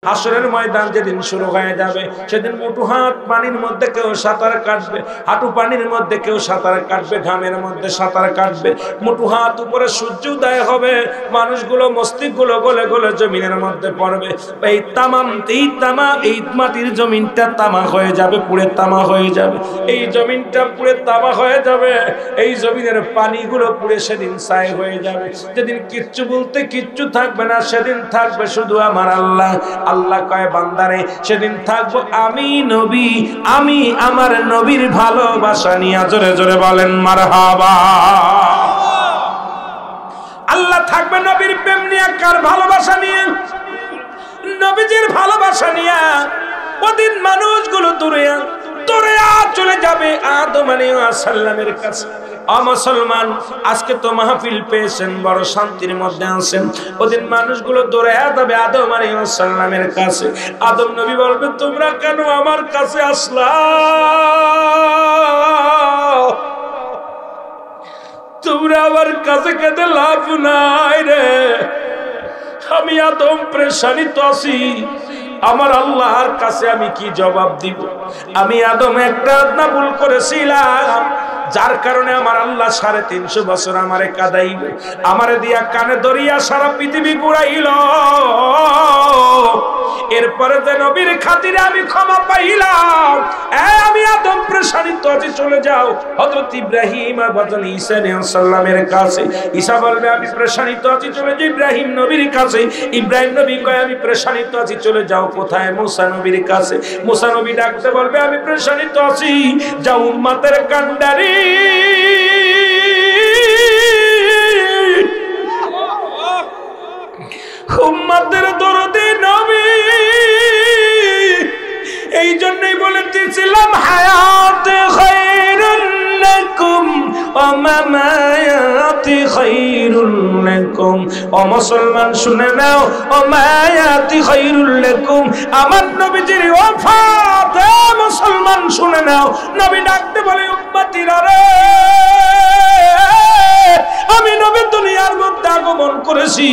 হাসরের ময়দান যেদিন শুরু হয়ে যাবে সেদিন মুঠো হাত পানির মধ্যে কেউ সাঁতার কাটবে, হাঁটু পানির মধ্যে কেউ সাঁতার কাটবে, ঘামের মধ্যে সাঁতার কাটবে। মুঠো হাত উপরে সূর্য উদয় হবে, মানুষগুলো মস্তিষ্কগুলো গলে গলে জমিনের মধ্যে পড়বে। এই মাটির জমিনটা তামা হয়ে যাবে, পুড়ে তামা হয়ে যাবে। এই জমিনটা পুড়ে তামা হয়ে যাবে, এই জমিনের পানিগুলো পুড়ে সেদিন ছাই হয়ে যাবে। যেদিন কিচ্ছু বলতে কিচ্ছু থাকবে না, সেদিন থাকবে শুধু আমার আল্লাহ। আল্লাহ কয় বান্দারে সেদিন থাকবো আমি নবী, আমি আমার নবীর ভালোবাসা নিয়ে। জোরে জোরে বলেন মারহাবা। আল্লাহ থাকবে নবীর প্রেম নিয়ে, কার ভালোবাসা নিয়ে? নবীজির ভালোবাসা নিয়ে। ওদিন মানুষগুলো দূরে চলে যাবে আদম আলাইহিস সালামের কাছে। মুসলমান, আজকে তো মাহফিল পেয়েছেন, বড় শান্তির মধ্যে আছেন। ওদিন মানুষগুলো দৌড়ে যাবে আদম আলাইহিস সালামের কাছে। আদম নবী বলবে, তোমরা কেন আমার কাছে আসলা? তোমরা আমার কাছে কেঁদে লাভ নাই রে। আমি আদম পেরেশানিতে আছি, আমার আল্লাহর কাছে আমি কি জবাব দিব? আমি আদম একটা না ভুল করেছিলাম, যার কারণে আমার আল্লাহ 350 বছর আমারে কাঁদাইল, আমারে দিয়া কানে দরিয়া সারা পৃথিবী ঘুরাইল। এরপরে যে নবীর খাতিরে আমি ক্ষমা পাইলাম। আমি আদম পেরেশানিত আছি, চলে যাও হযরত ইব্রাহিম আর ঈসা আলাইহিস সালামের কাছে। ঈসা বলবে, আমি পেরেশানিত আছি, চলে যাও ইব্রাহিম নবীর কাছে। ইব্রাহিম নবী কয়, আমি পেরেশানিত আছি, চলে যাও কোথায়? মুসা নবীর কাছে। মুসা নবী ডাকতে বলবে, আমি পেরেশানিত আছি, যাও উম্মতের কান্ডারি উম্মতের দরদি নবী। এই জন্যই বলে দিয়েছিলাম, হায়াতে খায়রুল লাকুম ওয়া মামায়াতি খায়রুল লাকুম। ও মুসলমান শুনে নাও, ও মায়াতি খায়রুল লাকুম, আমার নবীজির ওফাত। মুসলমান শুনে নাও, নবী ডাকতে বলে, উম্মতিরা রে, আমি নবী দুনিয়ার মধ্যে আগমন করেছি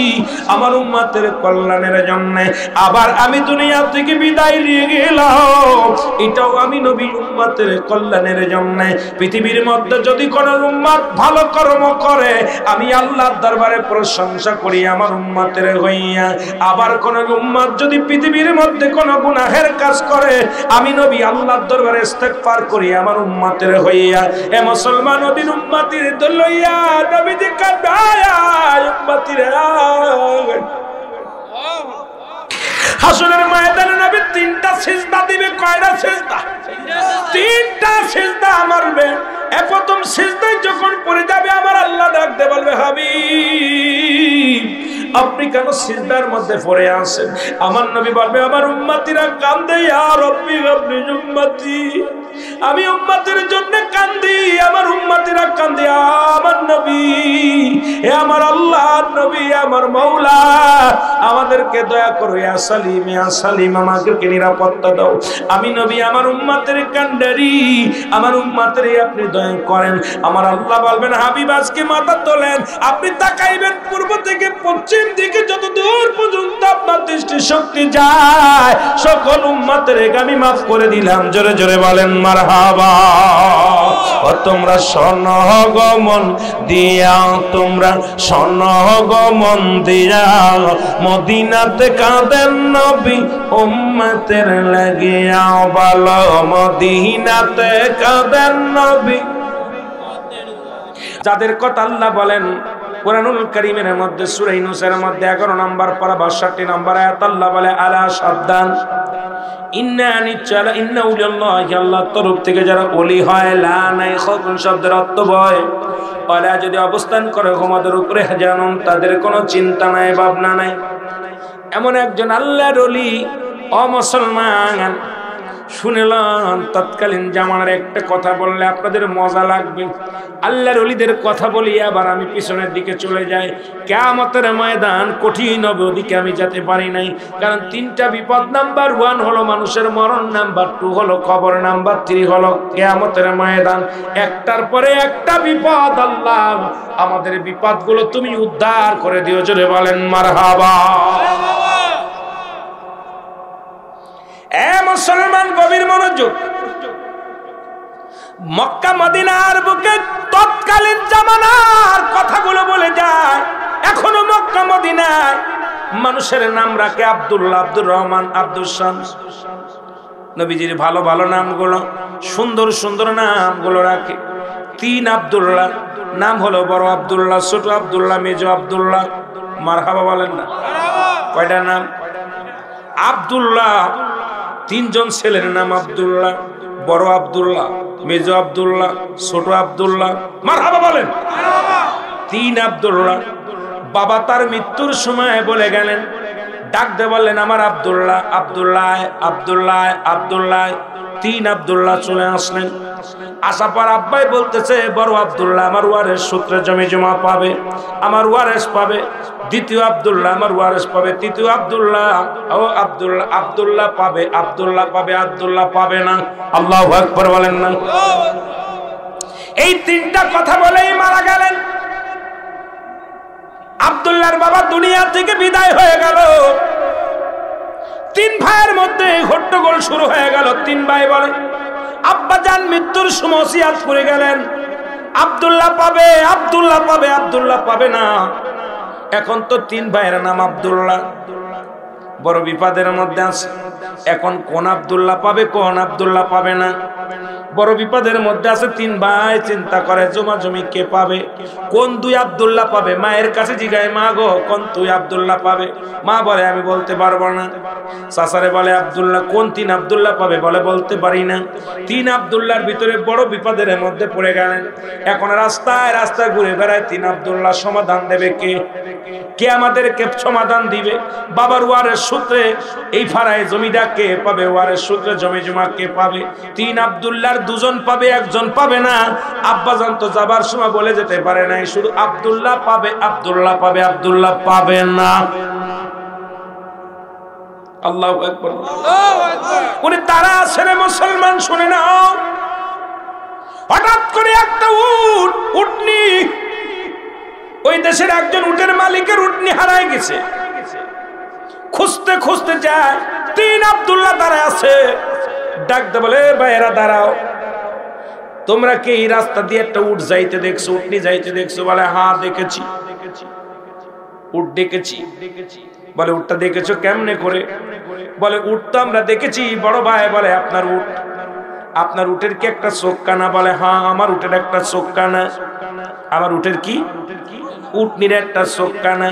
আমার উম্মতের কল্যাণের জন্য, আবার আমি দুনিয়া থেকে বিদায় নিয়ে গেলাম, এটাও আমি নবী উম্মতের কল্যাণের জন্য। পৃথিবীর মধ্যে যদি কোন উম্মত ভালো কর্ম করে, আমি আল্লাহর দরবারে প্রশংসা করি আমার উম্মতের হইয়া। আবার কোন উম্মত যদি পৃথিবীর মধ্যে কোন গুনাহের কাজ করে, আমি নবী আল্লাহর দরবারে ইস্তেগফার করি আমার উম্মতের হইয়া। এ মুসলমান, ওদিন উম্মতির দলইয়া নবী যে কাঁদায়া উম্মতিরা। হাসরের ময়দানে নবী 3টা সিজদা দিবে। কয়টা সিজদা? 3টা সিজদা মারবে। প্রথম সিজদায় যখন পড়ে যাবে, আমার আল্লাহ ডাকতে বলবে, হাবিব আপনি কেন সিজদার মধ্যে পড়ে আছেন? আমার নবী বলবে, আমার উম্মতিরা কান্দে, ইয়া রাব্বি আপনি উম্মতি, আমি উম্মতের জন্য কান্দি, আমার উম্মতিরা কান্দে। আমার নবী, হে আমার আল্লাহর নবী, আমার মাওলা, আমাদেরকে দয়া করো, ইয়া সালিম, ইয়া সালিম, আমাদেরকে নিরাপত্তা দাও। আমি নবী আমার উম্মতের কান্ডারি, আমার উম্মতের আপনি দয়া করেন। আমার আল্লাহ বলবেন, হাবিব আজকে মাথা তোলেন, আপনি তাকাইবেন পূর্ব থেকে পশ্চিম দিকে, যত দূর পর্যন্ত আপনার দৃষ্টি শক্তি যায়, সকল উম্মতের আমি মাফ করে দিলাম। জোরে জোরে বলেন মারহাবা। ও তোমরা সনগমন দিয়া, তোমরা সনগমন দিয়া, মদিনাতে কাঁদেন নবী উম্মতের লাগিয়া। বলো, মদিনাতে কাঁদেন নবী। যাদের কথা আল্লাহ বলেন কুরআনুল কারীমের মধ্যে, সূরা ইউনূসের মধ্যে 11 নম্বর পারা 62 নম্বর আয়াত, আল্লাহ বলে, আলা সাবধান, ইন্না নিশ্চয় ইন্না উলিয়াল্লাহি, আল্লাহর তরফ থেকে যারা ওলি হয়, লা নাই খাউফুন শব্দের অর্থ ভয়, ওরা যদি অবস্থান করে তোমাদের উপরে, জানুন তাদের কোনো চিন্তা নাই, ভাবনা নাই। এমন একজন আল্লাহর ওলি। ও মুসলমান, শুনলাম তৎকালীন জামানার একটা কথা বললে আপনাদের মজা লাগবে। আল্লাহর ওলিদের কথা বলি, আবার আমি পিছনের দিকে চলে যাই। কিয়ামতের ময়দান কঠিন হবে, ওদিকে আমি যেতে পারি নাই, কারণ 3টা বিপদ। নাম্বার 1 হলো মানুষের মরণ, নাম্বার 2 হলো কবর, নাম্বার 3 হলো কিয়ামতের ময়দান। একটার পরে একটা বিপদ। আল্লাহ আমাদের বিপদগুলো তুমি উদ্ধার করে দিও। জোরে বলেন মারহাবা। এ মুসলমান গভীর মনোযোগ। মক্কা মদিনার বুকে তৎকালীন জামানার কথাগুলো বলে যায়। এখনো মক্কা মদিনায় মানুষের নাম রাখে আব্দুল্লাহ, আব্দুর রহমান, আব্দুল শামস। নবীজির ভালো ভালো নামগুলো, সুন্দর সুন্দর নামগুলো রাখে। 3 আব্দুল্লাহ নাম হলো বড় আব্দুল্লাহ, ছোট আব্দুল্লাহ, মেজো আব্দুল্লাহ। মারহাবা বলেন না? কয়টা নাম? আব্দুল্লাহ 3 জন ছেলের নাম আব্দুল্লাহ, বড় আব্দুল্লাহ, মেজো আব্দুল্লাহ, ছোট আব্দুল্লাহ। মারহাবা বলেন। 3 আব্দুল্লাহ। বাবা তার মৃত্যুর সময় বলে গেলেন, ডাক দিয়ে বললেন আমার আব্দুল্লাহ, আব্দুল্লাহ, আব্দুল্লাহ, আব্দুল্লাহ। 3 আব্দুল্লাহ চলে আসলেন। আসার পর আব্বাই বলতেছে বড় আব্দুল্লাহ আমার ওয়ারেস সূত্রে জমি জমা পাবে, আমার ওয়ারেস পাবে। দ্বিতীয় আব্দুল্লাহ আমার ওয়ারেস পাবে। তৃতীয় আব্দুল্লাহ, ও আব্দুল্লাহ, আব্দুল্লাহ পাবে, আব্দুল্লাহ পাবে, আব্দুল্লাহ পাবে না। আল্লাহু আকবার বলেন না? এই 3টা কথা বলেই মারা গেলেন। আব্দুল্লাহর বাবা দুনিয়া থেকে বিদায় হয়ে গেল। 3 ভাইয়ের মধ্যে হট্টগোল শুরু হয়ে গেল। 3 ভাই বলে আব্বাজান মৃত্যুর সময় ওসিয়াত করে গেলেন আব্দুল্লাহ পাবে, আব্দুল্লাহ পাবে, আব্দুল্লাহ পাবে না। এখন তো 3 ভাইয়ের নাম আব্দুল্লাহ, বড় বিপদের মধ্যে আছে। এখন কোন আব্দুল্লাহ পাবে, কোন আব্দুল্লাহ পাবে না, বড় বিপদের মধ্যে আছে। 3 ভাই চিন্তা করে জমা জমি কে পাবে, কোন 2 আব্দুল্লাহ পাবে। মায়ের কাছে জিগায়, মা গো কোন 2 আব্দুল্লাহ পাবে? মা বলে আমি বলতে পারবো না। চাচারে বলে আব্দুল্লাহ, কোন 3 আব্দুল্লাহ পাবে? বলে বলতে পারি না। 3 আব্দুল্লাহর ভিতরে বড় বিপদের মধ্যে পড়ে গেলেন। এখন রাস্তায় রাস্তায় ঘুরে বেড়ায় 3 আব্দুল্লাহ। সমাধান দেবে কে? কে আমাদেরকে সমাধান দিবে? বাবার ওয়ারেস সূত্রে এই ফারায় জমিটা কে পাবে? ওয়ারেস সূত্রে জমি জমা কে পাবে? 3 আব্দুল্লাহর 2 জন পাবে, 1 জন পাবে না। আব্বাজান তো যাবার সময় বলে যেতে পারে নাই, শুধু আব্দুল্লাহ পাবে, আব্দুল্লাহ পাবে, আব্দুল্লাহ পাবে না। আল্লাহু আকবার। উনি তারা আছেন মুসলমান, শুনে নাও। হঠাৎ করে একটা উটনি, ওই দেশের একজন উটের মালিকের উটনি হারায় গেছে। খুঁজতে খুঁজতে যায়, 3 আব্দুল্লাহ দাঁড়ায় আছে। ডাকতে বলে ভাইয়েরা দাঁড়াও, তোমরা কি এই রাস্তা দিয়ে একটা উট যাইতে দেখছো, উটনি যাইতে দেখছো? বলে হ্যাঁ দেখেছি। উট দেখেছি। বলে উটটা দেখেছো কেমনে করে? বলে উট তো আমরা দেখেছি বড় ভাই। বলে আপনার উট, আপনার উটের কি একটা চোখ কানা? বলে হ্যাঁ আমার উটের একটা চোখ কানা। আমার উটের কি? উটনির একটা চোখ কানা।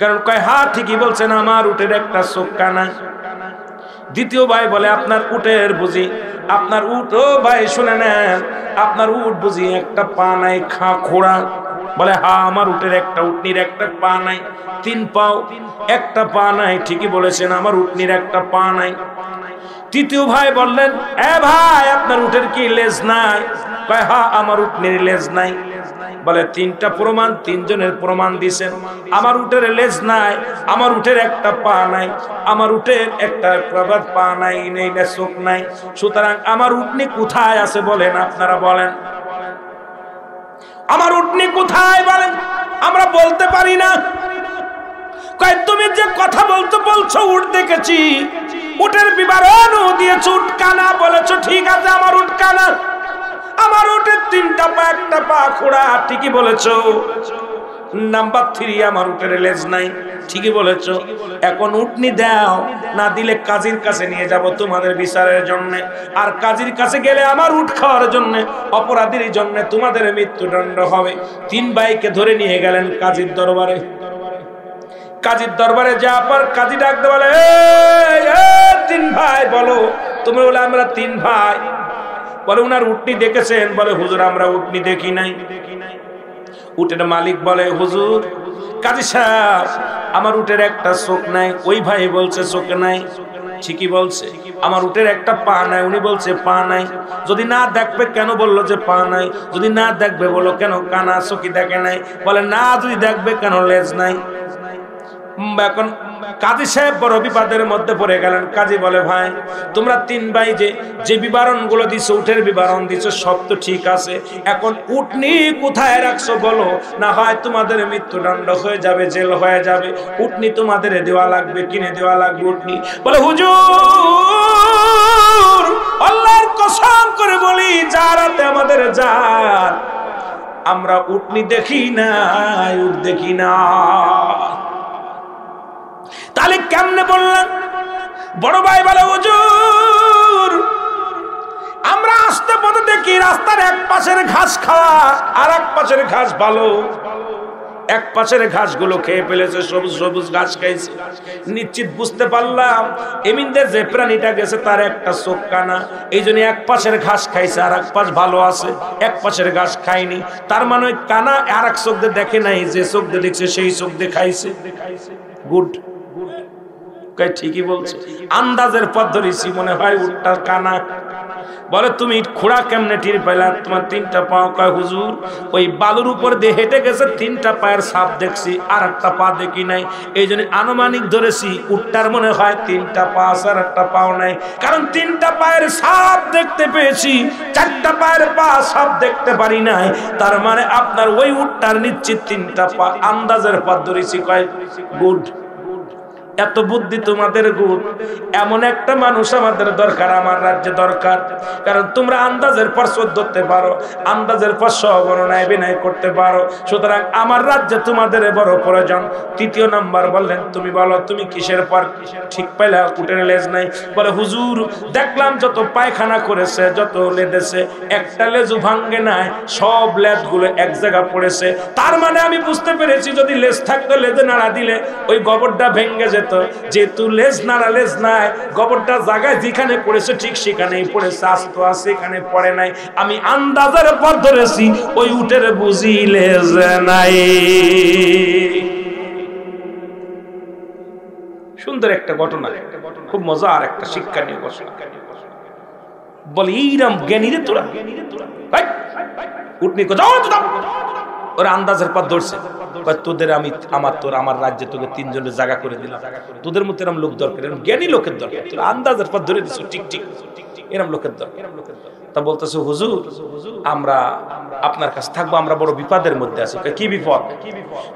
কারণ কয় হ্যাঁ ঠিকই বলছেন, আমার উটের একটা চোখ কানা। দ্বিতীয় ভাই বলে আপনার উটের বুঝি, আপনার উট, ও ভাই শুনে নেন, আপনার উট বুঝি একটা পা নাই, খোড়া? বলে হ্যাঁ আমার উটের একটা, উটনির একটা পা নাই, 3 পাও, একটা পা নাই। ঠিকই বলেছেন, আমার উটনির একটা পা নাই। তৃতীয় ভাই বললেন এ ভাই আপনার উটের কি লেজ নাই? কয় হ্যাঁ আমার উটনির লেজ নাই। বলে 3টা প্রমাণ, 3 জনের প্রমাণ দিছেন। আমার উটের লেজ নাই, আমার উটের একটা পা নাই, আমার উটের একটা পা নাই, নেই না চোখ নাই। সুতরাং আমার উটনি কোথায় আছে বলেন, আপনারা বলেন। আমার উটনি কোথায় বলেন? আমরা বলতে পারি না। কয় তুমি যে কথা বলছো উট দেখেছি, উটের বিবরণও দিয়েছো, উট কানা বলেছো, ঠিক আছে আমার উট কানা। আমার উটের 3টা পা, একটা পা খোড়া, ঠিকই বলেছো। নাম্বার 3 আমার উটের লেজ নাই, ঠিকই বলেছো। এখন উটনি দাও, না দিলে কাজীর কাছে নিয়ে যাব তোমাদের বিচারের জন্য। আর কাজীর কাছে গেলে আমার উট খাওয়ার জন্য, অপরাধীর জন্য তোমাদের মৃত্যুদণ্ড হবে। 3 ভাইকে ধরে নিয়ে গেলেন কাজীর দরবারে। কাজীর দরবারে যা পর কাজী ডাকতে বলে 3 ভাই বলো, তোমরা বলে আমরা 3 ভাই। বলে উনার উটনি দেখেছেন? বলে হুজুর আমরা উটনি দেখি নাই। উটের মালিক বলে হুজুর, কাজী সাহেব আমার উটের একটা চোখ নাই। ওই ভাই বলছে চোখ নাই, ঠিকই বলছে। আমার উটের একটা পা নাই, উনি বলছে পা নাই। যদি না দেখবে কেন বললো যে পা নাই? যদি না দেখবে বলো কেন কানা, চোখই দেখে নাই? বলে না যদি দেখবে কেন লেজ নাই? এখন কাজী সাহেব বড় বিপদের মধ্যে পড়ে গেলেন। কাজী বলে, ভাই তোমরা তিন ভাই যে বিবরণগুলো দিছো, উটের বিবরণ দিছো, সব তো ঠিক আছে, এখন উটনি কোথায় রাখছো বলো, না হয় তোমাদের মৃত্যুদণ্ড হয়ে যাবে, জেল হয়ে যাবে, উটনি তোমাদের দেওয়া লাগবে, কিনে দেওয়া লাগবে উটনি। বলে, হুজুর আল্লাহর কসম করে বলি, যারাতে আমাদের জান, আমরা উটনি দেখি না, উট দেখি না। তাহলে কেমনে বললেন? বড় ভাই বলে, হুজুর আমরা আসতে পথে দেখি রাস্তার এক পাশের ঘাস খাওয়া, আর এক পাশের ঘাস ভালো, এক পাশের ঘাসগুলো খেয়ে ফেলেছে, সবুজ সবুজ ঘাস খাইছে। নিশ্চিত বুঝতে পারলাম এমিনদের যে প্রাণীটা গেছে তার একটা চোখ কানা, এই জন্য এক পাশের ঘাস খাইছে, আর এক পাশ ভালো আছে, এক পাশের ঘাস খায়নি। তার মানে কানা আর এক চোখ দিয়ে দেখে নাই, যে চোখ দিয়ে দেখছে সেই চোখ দিয়ে খাইছে। গুড, ঠিকই বলছে, আন্দাজের পথ ধরেছি, মনে হয় উটটা কানা। বলে, তুমি খোড়া কেমনে টের পাইলা? তোমার তিনটা পাও? কয়, হুজুর ওই বালুর উপর দিয়ে হেঁটে গেছে, তিনটা পায়ের ছাপ দেখছি, আর একটা পা দেখি নাই, এই জন্য আনুমানিক ধরেছি উটটার মনে হয় তিনটা পা আছে, আর একটা পাও নাই। কারণ তিনটা পায়ের ছাপ দেখতে পেয়েছি, চারটা পায়ের পা ছাপ দেখতে পারি নাই, তার মানে আপনার ওই উটটার নিশ্চিত তিনটা পা, আন্দাজের পথ ধরেছি। কয়, গুড, এত বুদ্ধি তোমাদের গুণ। এমন একটা মানুষ আমাদের দরকার, আমার রাজ্যে দরকার। কারণ তোমরা আন্দাজের পর ধরতে পারো, আন্দাজের পর সহগণনায় বিনয় করতে পারো, সুতরাং আমার রাজ্যে তোমাদের বড় প্রয়োজন। তৃতীয় নাম্বার বললেন, তুমি বলো তুমি কিসের পর ঠিক পাইলা? উটের লেজ নাই। বলে, হুজুর দেখলাম যত পায়খানা করেছে, যত লেদেছে, একটা লেজু ভাঙ্গে নাই, সব লেজগুলো এক জায়গা পড়েছে। তার মানে আমি বুঝতে পেরেছি যদি লেজ থাকতো, লেজে নাড়া দিলে ওই গোবরটা ভেঙ্গে যেত। যেহেতু লেজ নাড়া, লেজ নাই, গোবরটা জায়গায় যেখানে পড়েছে ঠিক সেখানেই পড়েছে, আস্ত আছে, এখানে পড়ে নাই। আমি আন্দাজের পর ধরেছি ওই উটের বুঝি লেজ নাই। সুন্দর একটা ঘটনা, খুব মজার একটা শিক্ষণীয় ঘটনা। বলে, এইরকম জ্ঞানী রে তোরা, উটনি কোথাও ওরা আন্দাজের পর ধরছে। তোদের আমি আমার রাজ্যে তোকে তিনজনের জায়গা করে দিলাম, তোদের মধ্যে এরকম লোক দরকার, এরকম জ্ঞানী লোকের দরকার, তোরা আন্দাজের পর ধরে দিচ্ছ, ঠিক ঠিক এরকম লোকের দরকার। তা বলতেছে, হুজুর আমরা আপনার কাছে থাকবো, আমরা বড় বিপদের মধ্যে আছি। কি বিপদ?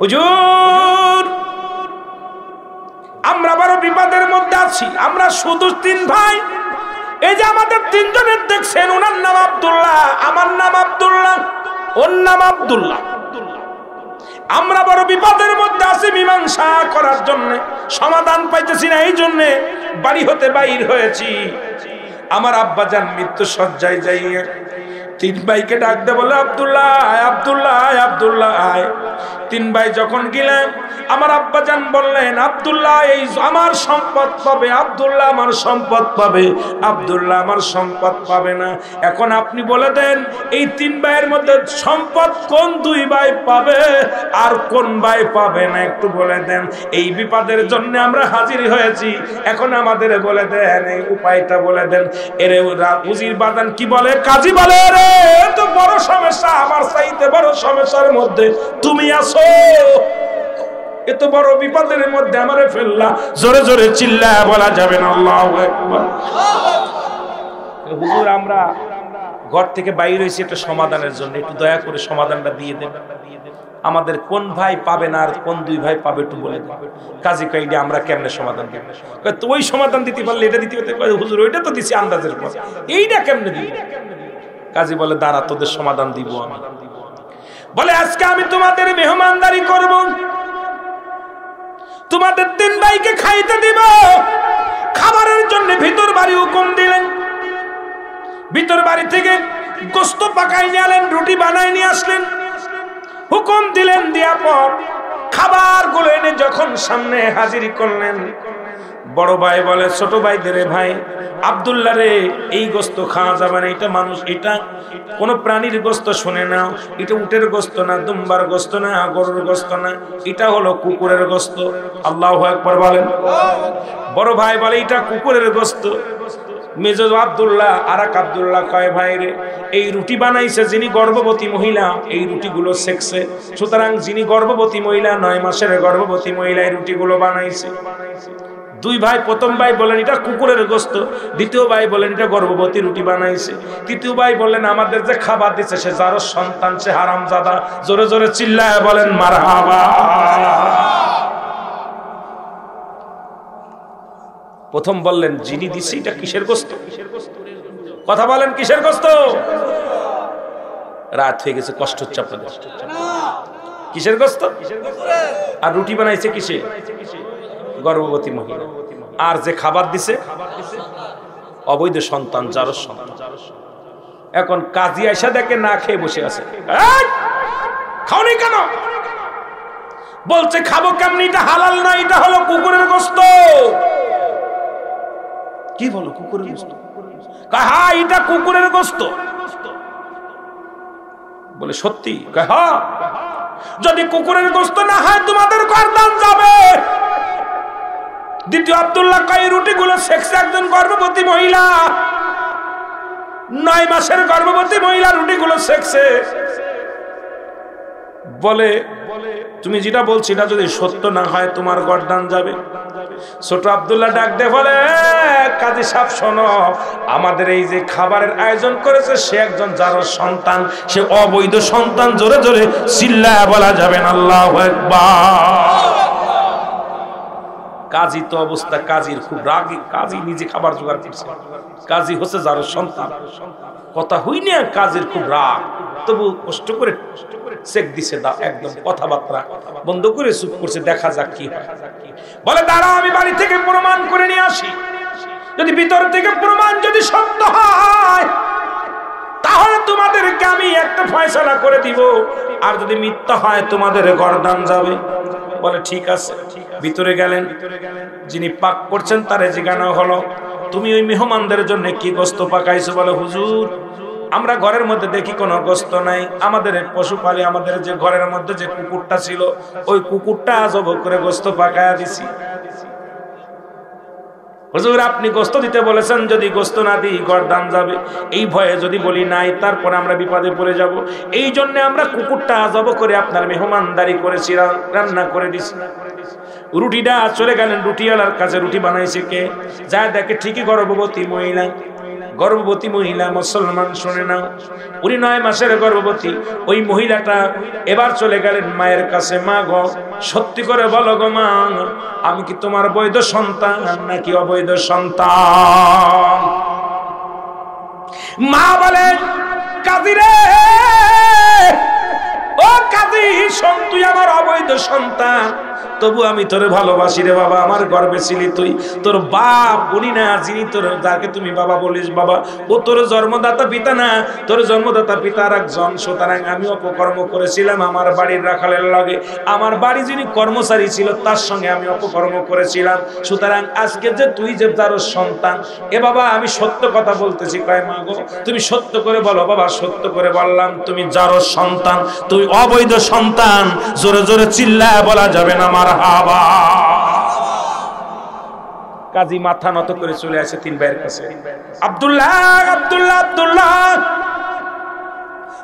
হুজুর আমরা বড় বিপদের মধ্যে আছি, আমরা শুধু তিন ভাই। এই যে আমাদের তিনজনের দেখছেন, ওনার নাম আব্দুল্লাহ, আমার নাম আব্দুল্লাহ, ওর নাম আব্দুল্লাহ। আমরা বড় বিপদের মধ্যে আছি, মীমাংসা করার জন্য সমাধান পাইতেছি না, এই জন্য বাড়ি হতে বাইর হয়েছি। আমার আব্বাজান মৃত্যু শয্যায় যাইয়ে তিন ভাইকে ডাক দে, বলে, আব্দুল্লাহ আব্দুল্লাহ আব্দুল্লাহ আয়। তিন ভাই যখন গেলেন, আমার আব্বাজান বললেন, আব্দুল্লাহ এই আমার সম্পদ পাবে, আব্দুল্লাহ আমার সম্পদ পাবে, আব্দুল্লাহ আমার সম্পদ পাবে না। এখন আপনি বলে দেন, এই তিন ভাইয়ের মধ্যে সম্পদ কোন দুই ভাই পাবে আর কোন ভাই পাবে না, একটু বলে দেন। এই বিপদের জন্য আমরা হাজির হয়েছি, এখন আমাদের বলে দেন, এই উপায়টা বলে দেন। এরে উজির বাদান কি বলে? কাজী বলে, রে তো বড় সমস্যা, আমার চাইতে বড় সমস্যার মধ্যে তুমি আছো, এত বড় বিপদের মধ্যে আমারে ফেললা। জোরে জোরে চিল্লায় বলা যাবে না আল্লাহু আকবার। হুজুর আমরা ঘর থেকে বাইরে হয়েছি একটা সমাধানের জন্য, একটু দয়া করে সমাধানটা দিয়ে দেন। আমাদের কোন ভাই পাবে না আর কোন দুই ভাই পাবে একটু বলে দেন। কাজী কইডি আমরা কেমনে সমাধান দেব? তো ওই সমাধান দিতে পারলে এটা দিতে হতে, হুজুর ওইটা তো দিছি আন্দাজের পর, এইটা কেমনে দিব? কাজী বলে, দাঁড়া তোদের সমাধান দিব আমি। বলে, আজকে আমি তোমাদের মেহমানদারি করব, তোমাদের তিন ভাইকে খাইতে দিব। খাবারের জন্য ভিতর বাড়ি হুকুম দিলেন, ভিতর বাড়ি থেকে গোস্ত পাকাই নিয়ে আলেন, রুটি বানাই নিয়ে আসলেন, হুকুম দিলেন। দেওয়ার পর খাবার গুলো এনে যখন সামনে হাজির করলেন, বড় ভাই বলে ছোট ভাইদের, ভাই আব্দুল্লাহ রে, এই গোস্ত খাওয়া যাবে না, এটা মানুষ, এটা কোন প্রাণীর গোস্ত শুনে না, এটা উটের গোস্ত না, দুম্বার গোস্ত না, গরুর গোস্ত না, এটা হলো কুকুরের গোস্ত। আল্লাহু আকবার বলেন। বড় ভাই বলে, এটা কুকুরের গোস্ত। মেজো আব্দুল্লাহ আর এক আব্দুল্লাহ কয় ভাই রে, এই রুটি বানাইছে যিনি গর্ভবতী মহিলা, এই রুটিগুলো সেকছে। সুতরাং যিনি গর্ভবতী মহিলা, 9 মাসের গর্ভবতী মহিলা এই রুটিগুলো বানাইছে। দুই ভাই, প্রথম ভাই বলেন এটা কুকুরের গোশত, দ্বিতীয় ভাই বলেন এটা গর্ভবতী রুটি বানাইছে। তৃতীয় ভাই বলেন আমাদের যে খাবার দিচ্ছে সে যারও সন্তান, সে হারামজাদা। জোরে জোরে চিল্লায় বলেন মারহাবা। প্রথম বললেন যিনি দিছে এটা কিসের গোশত? কথা বলেন কিসের গোশত? রাত হয়ে গেছে, কষ্ট হচ্ছে আপনাদের। কিসের গোশত? আর রুটি বানাইছে কিসে? গর্ভবতী মহিলা। আর যে খাবার দিছে অবৈধ সন্তান, যার সন্তান। এখন কাজী আয়সা দেখে না খেয়ে বসে আছে। খাওনি কেন? বলছে খাবো কেমনি, এটা হালাল না, এটা হলো কুকুরের গোশত। কি বলো কুকুরের গোশত? হ্যাঁ এটা কুকুরের গোশত। বলে সত্যি? হ্যাঁ। যদি কুকুরের গোশত না হয় তোমাদের গর্দান যাবে। দ্বিতীয় আব্দুল্লাহ কয় রুটিগুলো সেকছে একজন গর্ভবতী মহিলা, 9 মাসের গর্ভবতী মহিলা রুটিগুলো সেকছে। বলে তুমি যেটা বলছি না যদি সত্য না হয় তোমার গর্দান যাবে। ছোট আব্দুল্লাহ ডাক দে বলে কাজী সাহেব শোনো, আমাদের এই যে খাবারের আয়োজন করেছে সে একজন যার সন্তান, সে অবৈধ সন্তান। জোরে জোরে চিল্লায়া বলা যাবে না আল্লাহু আকবার। কাজী তো অবস্থা, কাজীর খুব রাগী। কাজী নিজে খাবার জোগাড় করছে, কাজী হচ্ছে যার সন্তান। কথা হই না, কাজীর খুব রাগ, তবু কষ্ট করে চেক দিছে, একদম কথাবার্তা বন্ধ করে চুপ করছে, দেখা যাক কি হয়। বলে দাঁড়া আমি বাড়ি থেকে প্রমাণ করে নিয়ে আসি, যদি ভিতর থেকে প্রমাণ যদি সত্য হয় তাহলে তোমাদেরকে আমি একটা ফয়সালা করে দিব, আর যদি মিথ্যা হয় তোমাদের গর্দান যাবে। বলে ঠিক আছে। ভিতরে গেলেন, যিনি পাক করছেন তারে জিজ্ঞাসা হলো তুমি ওই মেহমানদের জন্য কি গোশত পাকাইছো? বলে হুজুর আমরা ঘরের মধ্যে দেখি কোনো গোশত নাই, আমাদের পশু পালে আমাদের যে ঘরের মধ্যে যে কুকুরটা ছিল ওই কুকুরটা জব করে গোশত পাকায়া দিছি। হুজুর আপনি গোশত দিতে বলেছেন, যদি গোশত না দিই গর্দান যাবে, এই ভয়ে যদি বলি নাই তারপরে আমরা বিপদে পড়ে যাব, এই জন্য আমরা কুকুরটা জব করে আপনার মেহমানদারি করেছি, রান্না করে দিছি। রুটিটা চলে গেলেন রুটিওয়ালার কাছে, রুটি বানাইছে কে? যা দেখে ঠিকই গর্ভবতী মহিলা। গর্ভবতী মহিলা মুসলমান, শুনে নাও, উনি 9 মাসের গর্ভবতী। ওই মহিলাটা এবার চলে গেলেন মায়ের কাছে, মা গো সত্যি করে বলো গো মা, আমি কি তোমার বৈধ সন্তান নাকি অবৈধ সন্তান? মা বলেন কাজী রে, ও কাজী শোন, তুই আমার অবৈধ সন্তান, তবু আমি তোরে ভালোবাসি রে বাবা। আমার গর্বে ছিলি তুই, তোর বাপ উনি না যিনি তোর, যাকে তুমি বাবা বলিস, বাবা ও তোর জন্মদাতা পিতা না, তোর জন্মদাতা পিতা আর একজন। সুতরাং আমি অপকর্ম করেছিলাম আমার বাড়ির রাখালের লগে, আমার বাড়ি যিনি কর্মচারী ছিল তার সঙ্গে আমি অপকর্ম করেছিলাম। সুতরাং আজকে যে তুই যে তার সন্তান, এ বাবা আমি সত্য কথা বলতেছি। কয় মা গো তুমি সত্য করে বলো। বাবা সত্য করে বললাম, তুমি যার সন্তান, তুই অবৈধ সন্তান। জোরে জোরে চিল্লায় বলা যাবে না মারহাবা। কাজী মাথা নত করে চলে আসে 3 ভাইয়ের কাছে। আব্দুল্লাহ আব্দুল্লাহ আব্দুল্লাহ,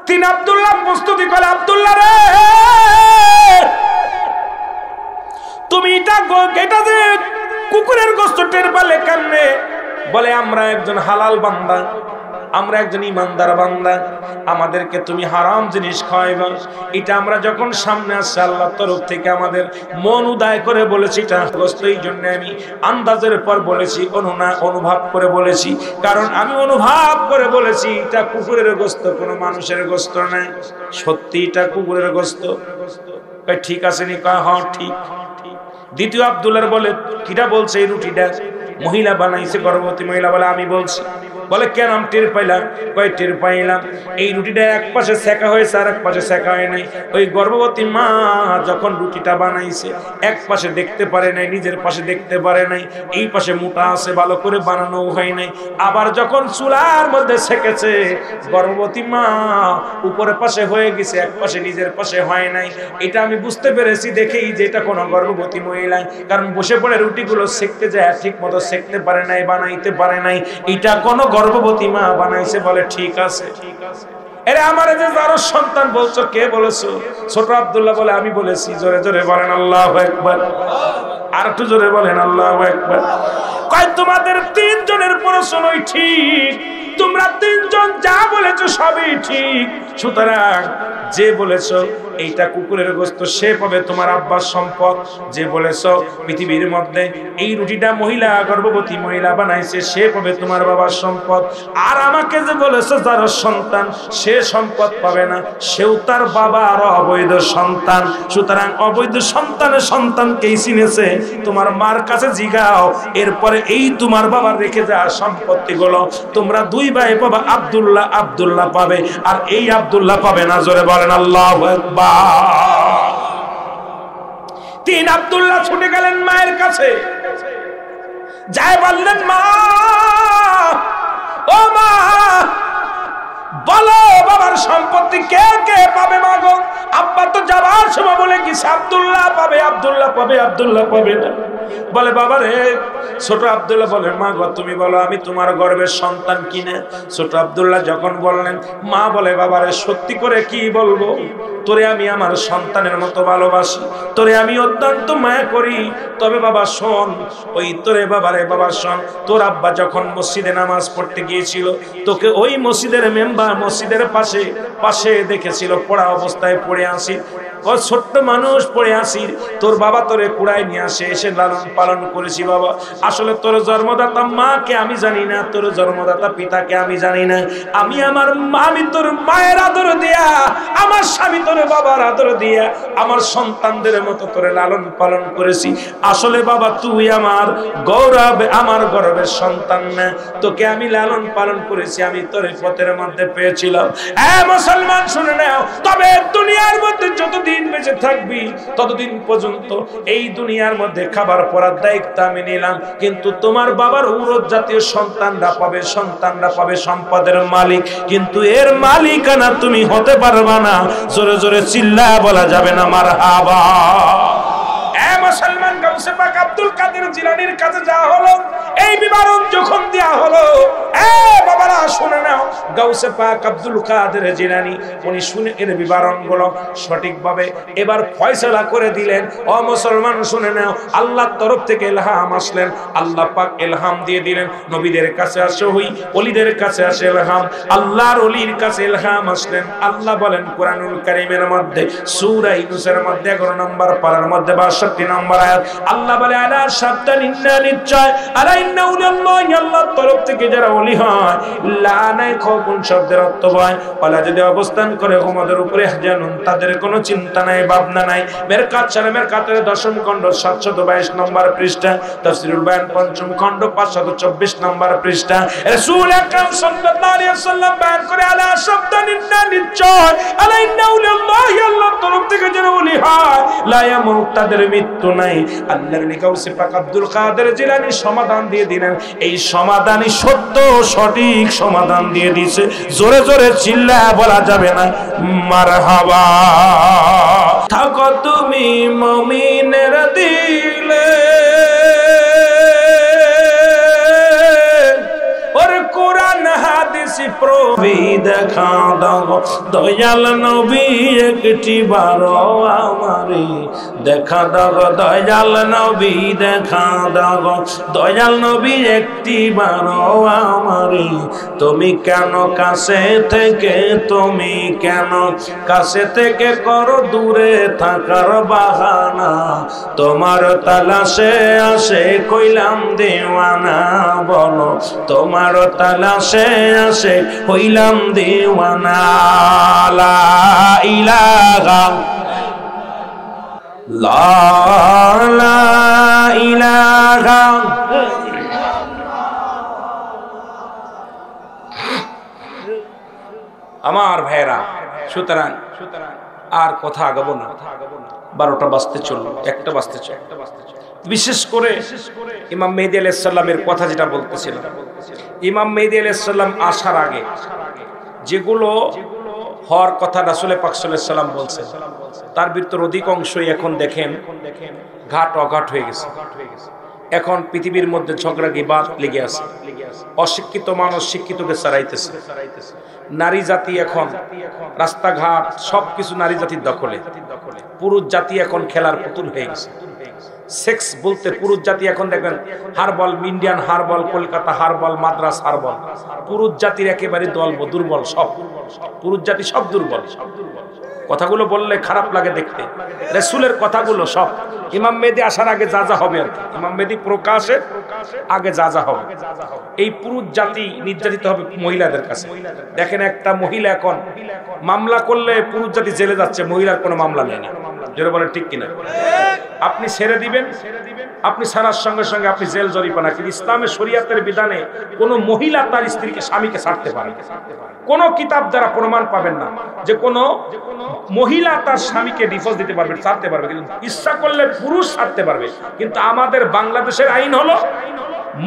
3 আব্দুল্লাহ প্রস্তুতি করে, আব্দুল্লাহ রে তুমি এটা যে কুকুরের গোশত টের পেলে কেমনে? বলে আমরা একজন হালাল বান্দা, আমরা একজন ইমানদার বান্দা, আমাদেরকে তুমি হারাম জিনিস খাওয়াইবা, এটা আমরা যখন সামনে আসছে আল্লাহর তরফ থেকে আমাদের মন উদয় করে বলেছি এটা গোশত। এই জন্য আমি আন্দাজের পর বলেছি, অনুভব করে বলেছি, কারণ আমি অনুভব করে বলেছি এটা কুকুরের গোশত, কোনো মানুষের গোশত নয়। সত্যি এটা কুকুরের গোশত। ঠিক আছে নি? কয় হ্যাঁ ঠিক। দ্বিতীয় আব্দুল্লাহ বলে কিটা বলছে? এই রুটিটা মহিলা বানাইছে, গর্ভবতী মহিলা। বলে আমি বলছি। বলে কেন টের পাইলাম? কয় টের পাইলাম এই রুটিটা এক পাশে সেকা হয়েছে আর এক পাশে সেকা হয় নাই। ওই গর্ভবতী মা যখন রুটিটা বানাইছে এক পাশে দেখতে পারে নাই, নিজের পাশে দেখতে পারে নাই, এই পাশে মোটা আছে ভালো করে বানানো হয় নাই। আবার যখন চুলার মধ্যে সেকেছে গর্ভবতী মা উপরের পাশে হয়ে গেছে, এক পাশে নিজের পাশে হয় নাই। এটা আমি বুঝতে পেরেছি দেখেই যে এটা কোনো গর্ভবতী মহিলা, কারণ বসে পড়ে রুটিগুলো সেকতে যায় ঠিক মতো শিখতে পারে নাই, বানাইতে পারে নাই, এটা কোন গর্ভবতী মা বানাইছে? বলে ঠিক আছে। এরে আমার যে যারো সন্তান বলছো, কে বলেছো? ছোট আব্দুল্লাহ বলে আমি বলেছি। জোরে জোরে বলেন আল্লাহু আকবার। আর একটু জোরে বলেন আল্লাহু আকবার। কয় তোমাদের তিনজনের প্রশ্নই ঠিক, তোমরা তিনজন যা বলেছো সবই ঠিক। সুতরাং যে বলেছো এইটা কুকুরের গোশত, সে পাবে তোমার আব্বার সম্পদ। যে বলেছো পৃথিবীর মধ্যে এই রুটিটা মহিলা, গর্ভবতী মহিলা বানাইছে, সে পাবে তোমার বাবার সম্পদ। আর আমাকে যে বলেছো যার সন্তান, সে সম্পদ পাবে না, সেও তার বাবার অবৈধ সন্তান। সুতরাং অবৈধ সন্তানের সন্তানকেই চিনেছে, তোমার মার কাছে জিগাও। এরপরে এই তোমার বাবার রেখে যাওয়া সম্পত্তিগুলো তোমরা দুই ভাই পাবা, আব্দুল্লাহ আব্দুল্লাহ পাবে, আর এই আব্দুল্লাহ পাবে না। জোরে বলেন আল্লাহু আকবার। তিন আব্দুল্লাহ ছুটে গেলেন মায়ের কাছে, যাই বললেন মা, ও মা, বলো বাবার সম্পত্তি কে কে পাবে? মা গো, আব্বা তো যাবার সময় বলে গেছে আব্দুল্লাহ পাবে, আব্দুল্লাহ পাবে, আব্দুল্লাহ পাবে না। বলে বাবা রে। ছোট আব্দুল্লাহ বলে মা গো তুমি বলো, আমি তোমার গর্ভের সন্তান কিনা? ছোট আব্দুল্লাহ যখন বললেন, মা বলে বাবারে সত্যি করে কি বলবো, তোরে আমি আমার সন্তানের মতো ভালোবাসি, তোরে আমি অত্যন্ত মায়া করি। তবে বাবা শোন, ওই তোরে বাবারে বাবা শোন, তোর আব্বা যখন মসজিদে নামাজ পড়তে গিয়েছিল, তোকে ওই মসজিদের মেম্বার মসজিদের পাশে দেখেছিল, পড়া অবস্থায় পড়ে আসি, ও ছোট্ট মানুষ পড়ে আসি, তোর বাবা তোরে কুড়ায় নিয়ে আসে, এসে লালন পালন করেছি বাবা। আসলে তোর জন্মদাতা মাকে আমি জানি না, তোর জন্মদাতা পিতাকে আমি জানি না। আমি তোর মায়ের আদর দিয়া, আমার স্বামী তোর বাবার আদর দিয়া আমার সন্তানদের মতো তোরে লালন পালন করেছি। আসলে বাবা তুই আমার গৌরব, আমার গর্বের সন্তান না, তোকে আমি লালন পালন করেছি, আমি তোর পথের মধ্যে পেয়েছিলাম। মুসলমান শুনে নাও, তবে দুনিয়ার মধ্যে যতদিন বেঁচে থাকবি ততদিন পর্যন্ত এই দুনিয়ার মধ্যে খাবার পরার দায়িত্ব আমি নিলাম, কিন্তু তোমার বাবার উরত জাতীয় সন্তানরা পাবে সম্পদের মালিক, কিন্তু এর মালিকানা তুমি হতে পারবা না। জোরে জোরে চিল্লায়া বলা যাবে না মারহাবা। মুসলমান গাউসে পাক আব্দুল কাদের জিলানীর কাছে যাওয়া হলো, এই বিবরণ যখন দেয়া হলো, বাবারা শুনে নাও, গাউসে পাক আব্দুল কাদের জিলানী উনি শুনে এর বিবরণগুলো সঠিকভাবে এবার ফয়সালা করে দিলেন। ও মুসলমান শুনে নাও, আল্লাহর তরফ থেকে ইলহাম আসলেন, আল্লাহ পাক ইলহাম দিয়ে দিলেন। নবীদের কাছে আসে ওহী, ওলিদের কাছে আসে ইলহাম, আল্লাহর ওলির কাছে ইলহাম আসলেন। আল্লাহ বলেন কোরআনুল কারীমের মধ্যে সূরা ইউনূসের মধ্যে 11 নম্বর পারার মধ্যে 62 নম্বর আয়াত, আল্লাহ বলে আলা সাবতানিন্না নিশ্চয়, আলা ইন্না উলিল্লাহি, আল্লাহর তরফ থেকে যারা ওলি হয়, লা নাই খবুন শব্দের অর্থ হয় ওলা, যদি অবস্থান করে ওমাদের উপরে জানুন, তাদের কোনো চিন্তা নাই, ভাবনা নাই। মেরকাত শরীফের 10ম খণ্ড 722 নম্বর পৃষ্ঠা, তাফসীরুল বায়ান 5ম খণ্ড 524 নম্বর পৃষ্ঠা, রাসূল আকরাম সাল্লাল্লাহু আলাইহি ওয়াসাল্লাম বয়ান করে আলা সাবতানিন্না নিশ্চয়, আলা ইন্না উলিল্লাহি, আল্লাহর তরফ থেকে যারা ওলি হয়, লা ইয়ামুত, তাদের মৃত্যু নাই। আল্লাহর গাউসে পাক আব্দুল কাদের জিলানী সমাধান দিয়ে দিলেন। এই সমাধানই সত্য, সঠিক সমাধান দিয়ে দিয়েছে। জোরে জোরে চিল্লায়া বলা যাবে না মারহাবা। থাকো তুমি মুমিনের দিলে, ওর কোরআন হাদিস প্রবি দেখা দাও, দয়াল নবী একটি বারো আমারে দেখা দাও, দয়াল নবী দেখা দাও, দয়াল নবী একটি বারো আমারে। তুমি কেন কাছে থেকে করো দূরে থাকার বাহানা, তোমার তালাশে আসে কইলাম দেওয়ানা, বলো তোমার তালাশে আসে হইলাম দেওয়ানা। লা ইলাহা লা ইলাহা আমার ভাইরা। সুতরাং আর কথা আগাবো না, 12টা বাজতে চলল, 1টা বাজতে চল। বিশেষ করে ইমাম মেহেদী আলাইহিস সালামের কথা যেটা বলতেছিলাম, ইমাম মেহেদী আলাইহিস সালাম আসার আগে যেগুলো হওয়ার কথা রাসূল পাক সাল্লাল্লাহু আলাইহি ওয়াসাল্লাম বলছেন, তার ভিতর অধিকাংশই এখন দেখেন ঘাট অঘাট হয়ে গেছে। এখন পৃথিবীর মধ্যে ঝগড়া বিবাদ লেগে আছে, অশিক্ষিত মানুষ শিক্ষিতকে ছাড়াইতেছে, নারী জাতি এখন রাস্তাঘাট সবকিছু নারী জাতির দখলে, পুরুষ জাতি এখন খেলার পুতুল হয়ে গেছে। সেক্স বলতে পুরুষ জাতি এখন দেখবেন হারবল, ইন্ডিয়ান হারবল, কলকাতা হারবল, মাদ্রাস হারবল, পুরুষ জাতির একেবারে দুর্বল, সব পুরুষ জাতি সব দুর্বল। কথাগুলো বললে খারাপ লাগে দেখতে, রাসূলের কথাগুলো সব ইমাম মেহেদী আসার আগে যা যা হবে আর কি, ইমাম মেহেদী প্রকাশের আগে যা যা হবে, এই পুরুষ জাতি নির্যাতিত হবে মহিলাদের কাছে। দেখেন একটা মহিলা এখন মামলা করলে পুরুষ জাতি জেলে যাচ্ছে, মহিলার কোনো মামলা নেই না। যেটা বলেন ঠিক কিনা? আপনি ছেড়ে দিবেন, আপনি ছাড়ার সঙ্গে সঙ্গে আপনি জেল জরিমানা। কিন্তু ইসলামের শরীয়তের বিধানে কোনো মহিলা তার স্ত্রীকে স্বামীকে ছাড়তে পারে না। কোন কিতাব দ্বারা প্রমাণ পাবেন না যে কোনো মহিলা তার স্বামীকে ডিভোর্স দিতে পারবে, ছাড়তে পারবে, কিন্তু ইচ্ছা করলে পুরুষ ছাড়তে পারবে। কিন্তু আমাদের বাংলাদেশের আইন হলো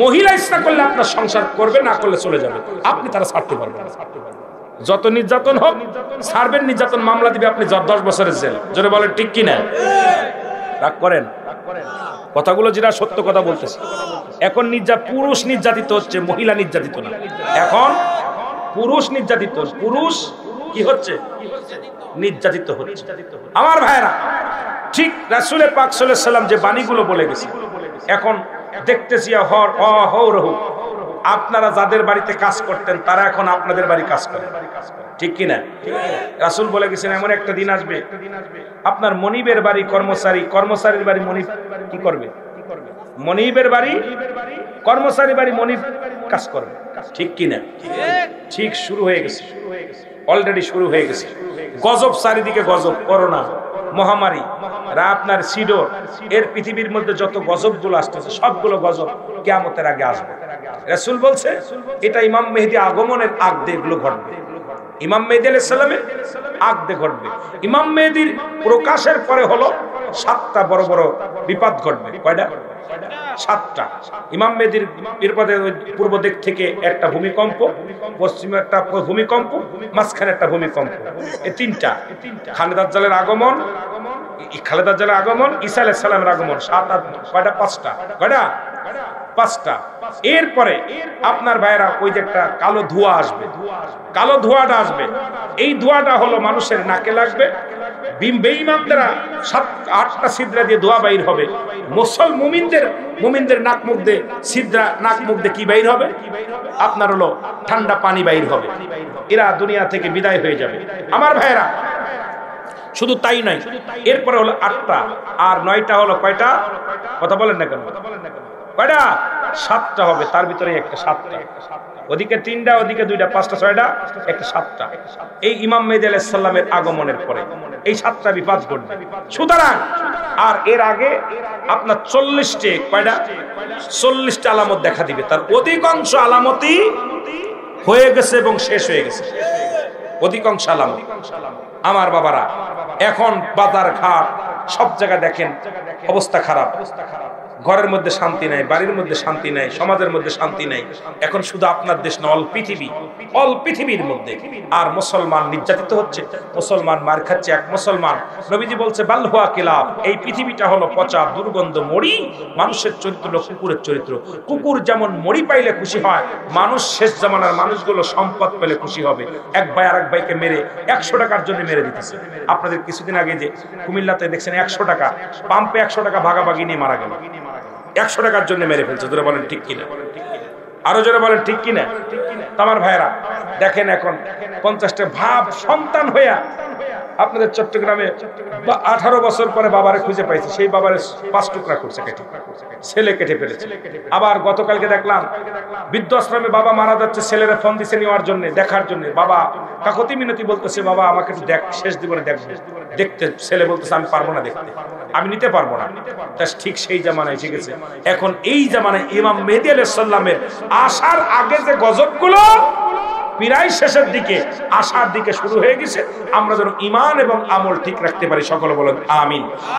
মহিলা ইচ্ছা করলে আপনার সংসার করবে, না করলে চলে যাবে, আপনি তারা ছাড়তে পারবেন। যত নির্যাতন হোক ছাড়বেন, নির্যাতন মামলা দিবে, আপনি 10 বছরের জেল। জোরে বলেন ঠিক কিনা? রাগ করেন, কথাগুলো যেটা সত্য কথা বলতেছে। এখন পুরুষ নির্যাতিত হচ্ছে, মহিলা নির্যাতিত না। এখন পুরুষ নির্যাতিত, পুরুষ কি হচ্ছে? নির্যাতিত হচ্ছে। আমার ভাইরা, ঠিক রাসূল পাক সাল্লাল্লাহু আলাইহি ওয়াসাল্লাম যে বাণীগুলো বলে গেছে, এখন দেখতেছি আপনারা যাদের বাড়িতে কাজ করতেন তারা এখন আপনাদের বাড়ি কাজ করে, ঠিক কিনা? রাসূল বলে গেছেন এমন একটা দিন আসবে আপনার মনিবের বাড়ি কর্মচারী, কর্মচারীর বাড়ি মনিব কি করবে? মনিবের বাড়ি কর্মচারী বাড়ি মনিব কাজ করবে, ঠিক কিনা? ঠিক শুরু হয়ে গেছে, অলরেডি শুরু হয়ে গেছে। গজব চারিদিকে গজব, করোনা মহামারী, আপনার সিডর, এর পৃথিবীর মধ্যে যত গজবগুলো আসতেছে সবগুলো গজব কিয়ামতের আগে আসবে। রাসূল বলছে এটা ইমাম মেহেদী আগমনের আগ দিয়ে এগুলো ঘটবে। ইমাম মেহেদী আলাইহিস সালামের আগ দিয়ে ঘটবে। ইমাম মেহেদীর প্রকাশের পরে হলো 7টা বড় বড় বিপদ ঘটবে। কয়টা? 7টা। ইমাম মেহেদীর বিপদে পূর্ব দিক থেকে একটা ভূমিকম্প, পশ্চিমে একটা ভূমিকম্প, মাঝখানে একটা ভূমিকম্প, এই 3টা। খালেদা জালের আগমন, ঈসা আলাইহিস সালামের আগমন, 7 আর কয়টা? 5টা। কয়টা? 5টা। এরপরে আপনার ভাইরা ওই যে একটা কালো ধোঁয়া আসবে, কালো ধোঁয়াটা আসবে, এই ধোঁয়াটা হলো মানুষের নাকে লাগবে, বেঈমানরা 7-8টা ছিদ্রা দিয়ে ধোঁয়া বাইর হবে, মুমিনদের নাক মুখ দিয়ে ছিদ্রা, নাক মুখ দিয়ে কি বাইর হবে? আপনার হলো ঠান্ডা পানি বাইর হবে। এরা দুনিয়া থেকে বিদায় হয়ে যাবে। আমার ভাইরা, শুধু তাই নয়, এরপরে হলো 8টা, আর 9টা হলো কয়টা? কথা বলেন না কেন? কয়টা? 7টা হবে, তার ভিতরে একটা 7টা, ওদিকে 3টা, ওদিকে 2টা, 5টা, 6টা, একটা 7টা। এই ইমাম মেহেদী আলাইহিস সালামের আগমনের পরে এই 7টা বিপদ ঘটবে। সুতরাং আর এর আগে আপনার 40টা, কয়টা? 40টা আলামত দেখা দিবে। তার অধিকাংশ আলামতই হয়ে গেছে এবং শেষ হয়ে গেছে, অধিকাংশ আলামত। আমার বাবারা, এখন বাজার ঘাট সব জায়গায় দেখেন অবস্থা খারাপ, ঘরের মধ্যে শান্তি নাই, বাড়ির মধ্যে শান্তি নাই, সমাজের মধ্যে শান্তি নাই। এখন শুধু আপনার দেশ না, অল পৃথিবীর মধ্যে আর মুসলমান নির্যাতিত হচ্ছে, মুসলমান মার খাচ্ছে। এক মুসলমান, নবীজি বলছে বাল হুয়া কিলাব, এই পৃথিবীটা হলো পচা দুর্গন্ধ মরি। মানুষের চরিত্র হলো কুকুরের চরিত্র। কুকুর যেমন মরি পাইলে খুশি হয়, মানুষ শেষ জামানার মানুষগুলো সম্পদ পেলে খুশি হবে। এক ভাই আরেক ভাইকে মেরে 100 টাকার জন্য মেরে দিতেছে। আপনাদের কিছুদিন আগে যে কুমিল্লাতে দেখছেন 100 টাকা পাম্পে 100 টাকা ভাগাভাগি নিয়ে মারা গেল, 100 টাকার জন্য মেরে ফেলছে। জোরে বলেন ঠিক কিনা? আরো জোরে বলেন ঠিক কিনা? আমার ভাইরা দেখেন, এখন 50টা ভাব সন্তান হইয়া আপনাদের চট্টগ্রামে 18 বছর পরে বাবারে খুঁজে পাইছে, সেই বাবারে 5 টুকরা করছে, ছেলে কেটে ফেলেছে। আবার গতকালকে দেখলাম বৃদ্ধাশ্রমে বাবা মারা যাচ্ছে, ছেলেরা ফোন দিছে নেওয়ার জন্য, দেখার জন্য। বাবা কাকতি মিনতি বলতেছে, বাবা আমাকে একটু দেখ, শেষ জীবনে দেখতে। ছেলে বলতেছে আমি পারবো না দেখতে, আমি নিতে পারবো না। ঠিক সেই জামানায় ঠিক আছে। এখন এই জামানায় ইমাম মেহেদী আলাইহিস সালামের আসার আগে যে গজবগুলো প্রায় শেষের দিকে, আসার দিকে শুরু হয়ে গেছে। আমরা যেন ঈমান এবং আমল ঠিক রাখতে পারি। সকলে বলেন আমিন।